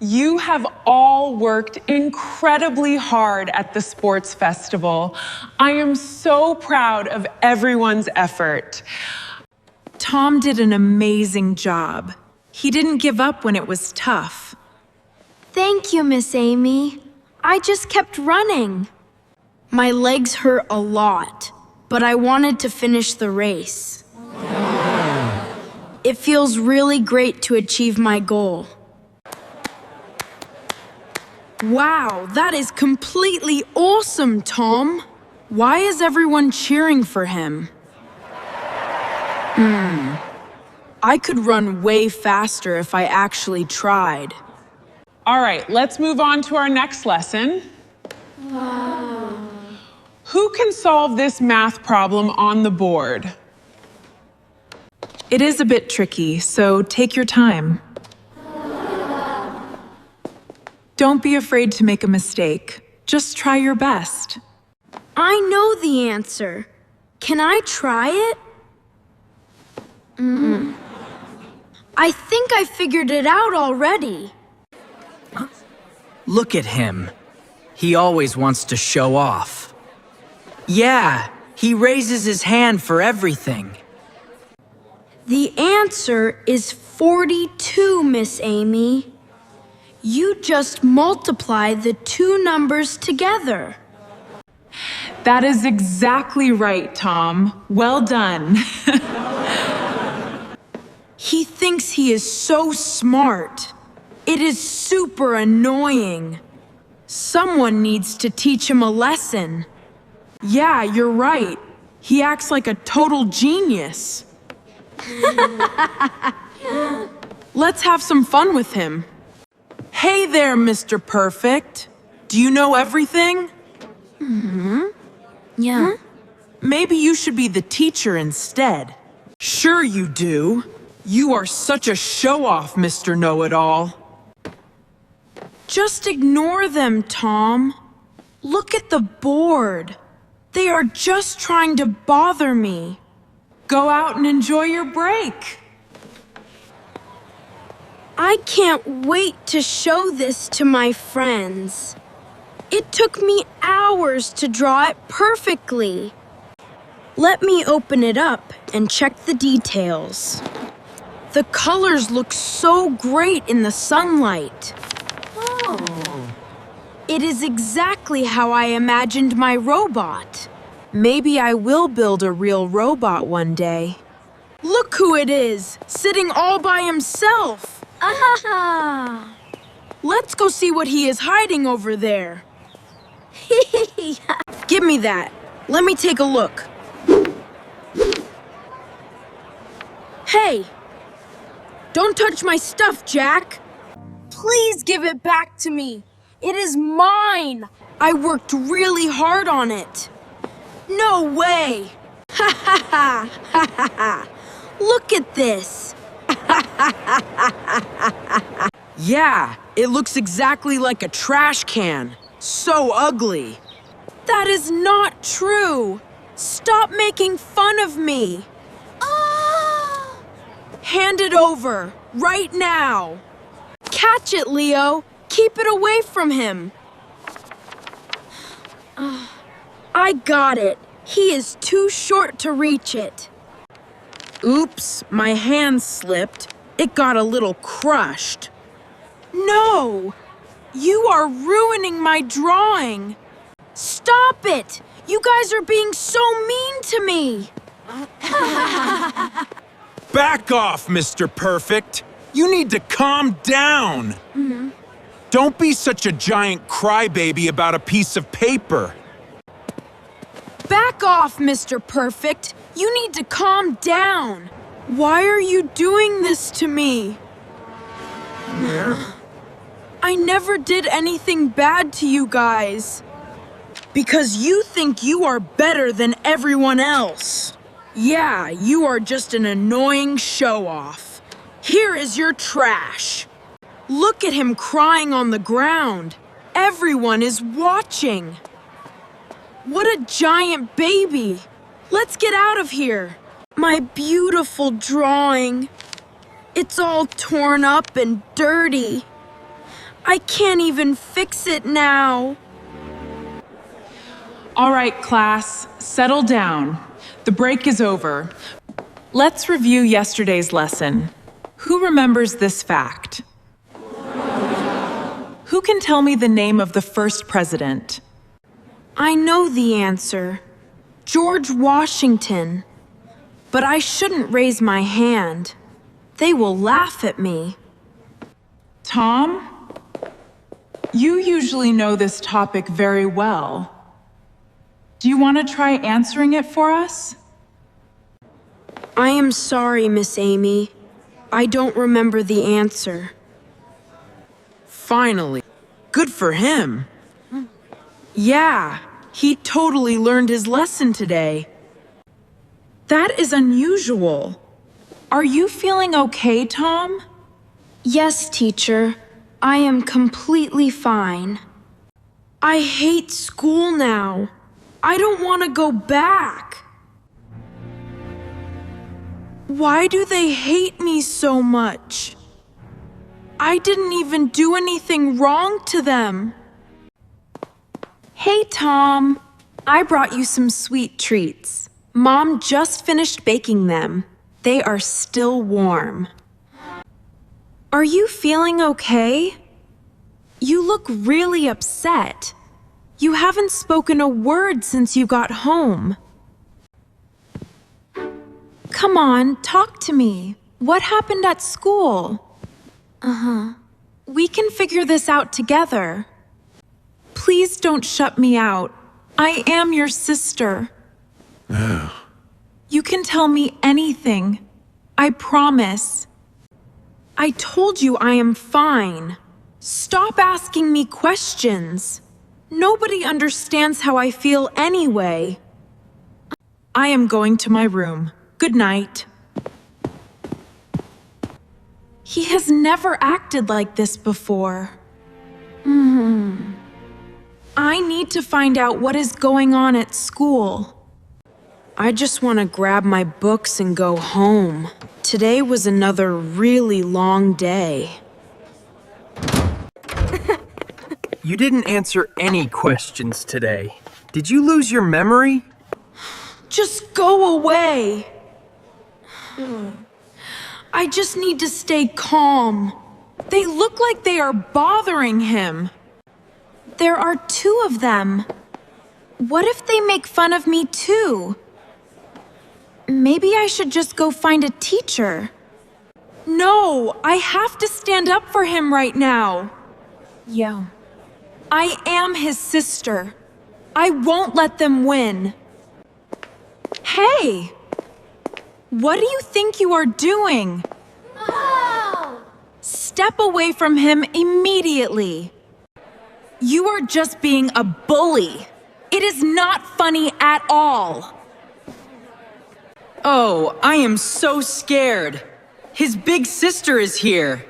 You have all worked incredibly hard at the sports festival. I am so proud of everyone's effort. Tom did an amazing job. He didn't give up when it was tough. Thank you, Miss Amy. I just kept running. My legs hurt a lot, but I wanted to finish the race. It feels really great to achieve my goal. Wow, that is completely awesome, Tom. Why is everyone cheering for him? I could run way faster if I actually tried. All right, let's move on to our next lesson. Who can solve this math problem on the board? It is a bit tricky, so take your time. Don't be afraid to make a mistake. Just try your best. I know the answer. Can I try it? I think I figured it out already. Look at him. He always wants to show off. Yeah, he raises his hand for everything. The answer is 42, Miss Amy. You just multiply the two numbers together. That is exactly right, Tom. Well done. He thinks he is so smart. It is super annoying. Someone needs to teach him a lesson. Yeah, you're right. He acts like a total genius. Let's have some fun with him. Hey there, Mr. Perfect. Do you know everything? Yeah. Maybe you should be the teacher instead. Sure you do. You are such a show-off, Mr. Know-It-All. Just ignore them, Tom. Look at the board. They are just trying to bother me. Go out and enjoy your break. I can't wait to show this to my friends. It took me hours to draw it perfectly. Let me open it up and check the details. The colors look so great in the sunlight. It is exactly how I imagined my robot. Maybe I will build a real robot one day. Look who it is, sitting all by himself. Let's go see what he is hiding over there. Give me that. Let me take a look. Hey! Don't touch my stuff, Jack! Please give it back to me. It is mine. I worked really hard on it. No way! Ha ha ha! Ha ha ha! Look at this! Yeah, it looks exactly like a trash can. So ugly. That is not true. Stop making fun of me. Hand it over, right now. Catch it, Leo. Keep it away from him. I got it. He is too short to reach it. Oops, my hand slipped. It got a little crushed. No! You are ruining my drawing. Stop it! You guys are being so mean to me. Back off, Mr. Perfect. You need to calm down. Don't be such a giant crybaby about a piece of paper. Back off, Mr. Perfect. You need to calm down. Why are you doing this to me? I never did anything bad to you guys. Because you think you are better than everyone else. Yeah, you are just an annoying show-off. Here is your trash. Look at him crying on the ground. Everyone is watching. What a giant baby. Let's get out of here. My beautiful drawing. It's all torn up and dirty. I can't even fix it now. All right, class, settle down. The break is over. Let's review yesterday's lesson. Who remembers this fact? Who can tell me the name of the first president? I know the answer. George Washington. But I shouldn't raise my hand. They will laugh at me. Tom? You usually know this topic very well. Do you want to try answering it for us? I am sorry, Miss Amy. I don't remember the answer. Finally. Good for him. Yeah, he totally learned his lesson today. That is unusual. Are you feeling okay, Tom? Yes, teacher. I am completely fine. I hate school now. I don't want to go back. Why do they hate me so much? I didn't even do anything wrong to them. Hey, Tom. I brought you some sweet treats. Mom just finished baking them. They are still warm. Are you feeling okay? You look really upset. You haven't spoken a word since you got home. Come on, talk to me. What happened at school? We can figure this out together. Please don't shut me out. I am your sister. You can tell me anything. I promise. I told you I am fine. Stop asking me questions. Nobody understands how I feel anyway. I am going to my room. Good night. He has never acted like this before. I need to find out what is going on at school. I just want to grab my books and go home. Today was another really long day. You didn't answer any questions today. Did you lose your memory? Just go away. I just need to stay calm. They look like they are bothering him. There are two of them. What if they make fun of me too? Maybe I should just go find a teacher. No, I have to stand up for him right now. Yeah. I am his sister. I won't let them win. Hey! What do you think you are doing? Step away from him immediately. You are just being a bully. It is not funny at all. Oh, I am so scared. His big sister is here.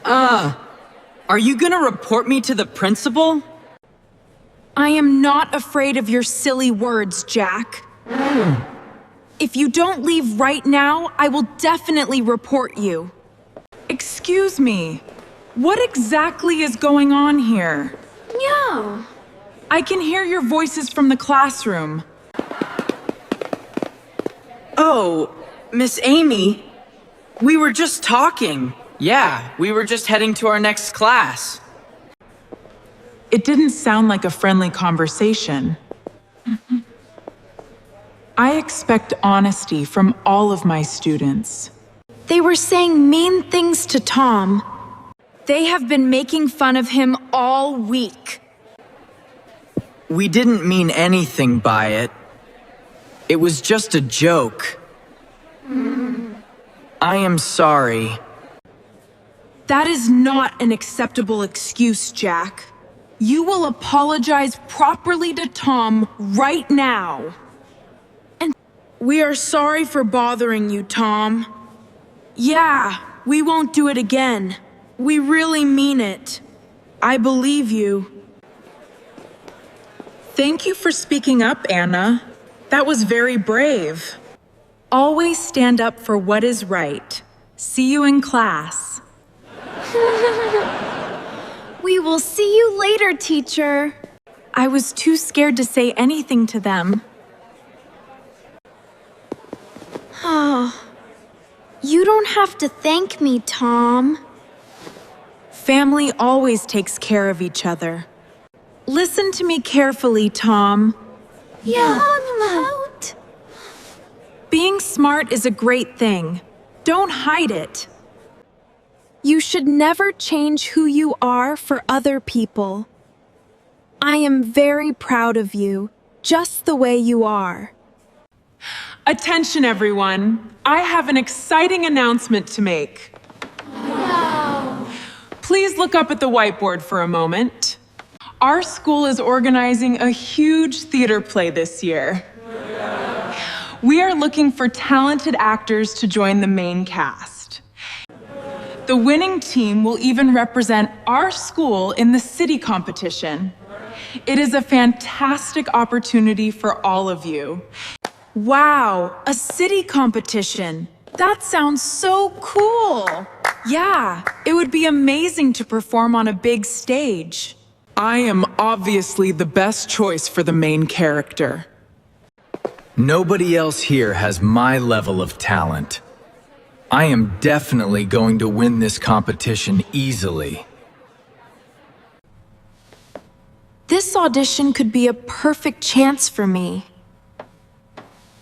Are you gonna report me to the principal? I am not afraid of your silly words, Jack. If you don't leave right now, I will definitely report you. Excuse me. What exactly is going on here? No. I can hear your voices from the classroom. Oh, Miss Amy. We were just talking. Yeah, we were just heading to our next class. It didn't sound like a friendly conversation. I expect honesty from all of my students. They were saying mean things to Tom. They have been making fun of him all week. We didn't mean anything by it. It was just a joke. I am sorry. That is not an acceptable excuse, Jack. You will apologize properly to Tom right now. We are sorry for bothering you, Tom. Yeah, we won't do it again. We really mean it. I believe you. Thank you for speaking up, Anna. That was very brave. Always stand up for what is right. See you in class. We will see you later, teacher. I was too scared to say anything to them. You don't have to thank me, Tom. Family always takes care of each other. Listen to me carefully, Tom. Yeah. Being smart is a great thing. Don't hide it. You should never change who you are for other people. I am very proud of you, just the way you are. Attention, everyone. I have an exciting announcement to make. Wow. Please look up at the whiteboard for a moment. Our school is organizing a huge theater play this year. We are looking for talented actors to join the main cast. The winning team will even represent our school in the city competition. It is a fantastic opportunity for all of you. Wow, a city competition. That sounds so cool. Yeah, it would be amazing to perform on a big stage. I am obviously the best choice for the main character. Nobody else here has my level of talent. I am definitely going to win this competition easily. This audition could be a perfect chance for me.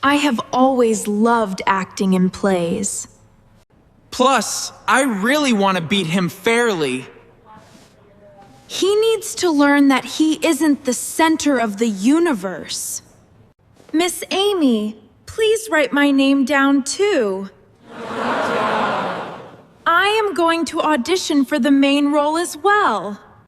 I have always loved acting in plays. Plus, I really want to beat him fairly. He needs to learn that he isn't the center of the universe. Miss Amy, please write my name down too. I am going to audition for the main role as well.